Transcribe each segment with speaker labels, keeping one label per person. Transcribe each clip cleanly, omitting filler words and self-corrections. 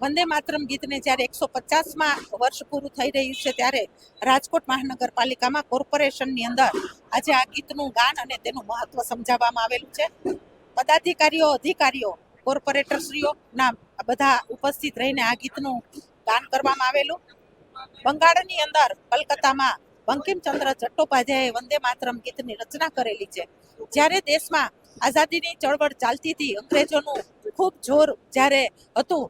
Speaker 1: વંદે માતરમ ગીતને જ્યારે 150માં વર્ષ પૂરું થઈ રહ્યું છે ત્યારે રાજકોટ મહાનગરપાલિકામાં કોર્પોરેશનની અંદર આજે આ ગીતનું ગાન અને તેનું મહત્વ સમજાવવામાં આવેલું છે. પદાધિકારીઓ, અધિકારીઓ, કોર્પોરેટરશ્રીઓના બધા ઉપસ્થિત રહીને આ ગીતનું ગાન કરવામાં આવેલું. બંગાળની અંદર કલકત્તામાં બંકિમચંદ્ર ચટ્ટોપાધ્યાયે વંદે માતરમ ગીતની રચના કરેલી છે. જ્યારે દેશમાં આઝાદીની ચળવળ ચાલતી હતી, અંગ્રેજોનું ખૂબ જોર જ્યારે હતું,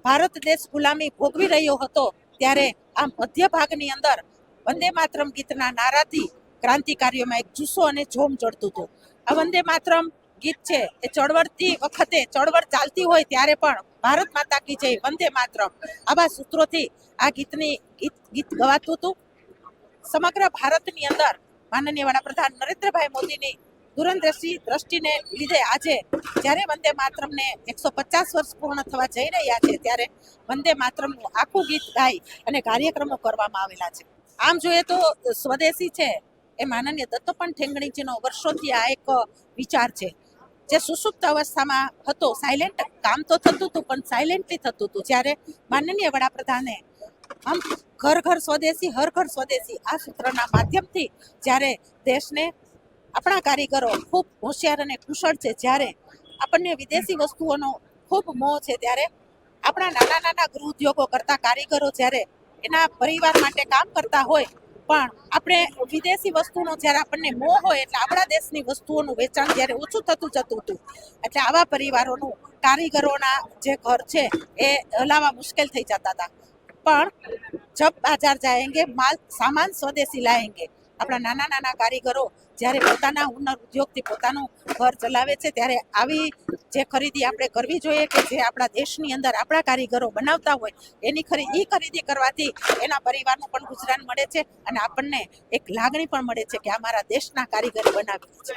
Speaker 1: ભારત દેશ ગુલામી ભોગવી રહ્યો હતો, ત્યારે આ મધ્ય ભાગની અંદર વંદે માતરમ ગીતના નારાથી ક્રાંતિકારીઓમાં એક જુસ્સો અને જોમ ચડતું હતું. આ વંદે માતરમ ગીત છે એ ચળવળતી વખતે, ચળવળ ચાલતી હોય ત્યારે પણ ભારત માતા કી જય, વંદે માતરમ આવા સૂત્રોથી આ ગીત ગવાતું હતું. સમગ્ર ભારતની અંદર માનનીય વડાપ્રધાન નરેન્દ્રભાઈ મોદીની દૂરંદેશી દ્રષ્ટિને લીધે આજે જ્યારે વંદે માતરમને 150 વર્ષ પૂર્ણ થવા જઈ રહ્યા છે ત્યારે વંદે માતરમનું આખું ગીત ગાઈ અને કાર્યક્રમો કરવામાં આવેલા છે. આમ જોઈએ તો સ્વદેશી છે એ માનનીય દત્તોપંત ઠેંગણીજીનો વર્ષોથી આ એક વિચાર છે, જે સુષુપ્ત અવસ્થામાં હતો. સાયલેન્ટ કામ તો થતું હતું, પણ સાયલેન્ટલી થતું હતું. જ્યારે માનનીય વડાપ્રધાને આમ ઘર ઘર સ્વદેશી, હર ઘર સ્વદેશી આ સૂત્રના માધ્યમથી જ્યારે દેશને, આપણા કારીગરો ખૂબ હોશિયાર અને કુશળ છે, જ્યારે આપણને વિદેશી વસ્તુઓનો ખૂબ મોહ છે, ત્યારે આપણા નાના નાના ગૃહ ઉદ્યોગો કરતા કારીગરો જ્યારે એના પરિવાર માટે કામ કરતા હોય, પણ આપણે વિદેશી વસ્તુનો જ્યારે આપણને મોહ હોય એટલે આપણા દેશની વસ્તુઓનું વેચાણ જ્યારે ઓછું થતું જતું હતું, એટલે આવા પરિવારોનું, કારીગરોના જે ઘર છે એ હલાવવા મુશ્કેલ થઈ જતા હતા. પણ જબ બાજાર જાયેંગે માલ સામાન સ્વદેશી લાયેંગે. આપણા નાના નાના કારીગરો જ્યારે પોતાના હુનર ઉદ્યોગથી પોતાનું ઘર ચલાવે છે, ત્યારે આવી જે ખરીદી આપણે કરવી જોઈએ કે જે આપણા દેશની અંદર આપણા કારીગરો બનાવતા હોય એની ખરીદી કરવાથી એના પરિવારનું પણ ગુજરાન મળે છે અને આપણને એક લાગણી પણ મળે છે કે અમારા દેશના કારીગરો બનાવેલી છે.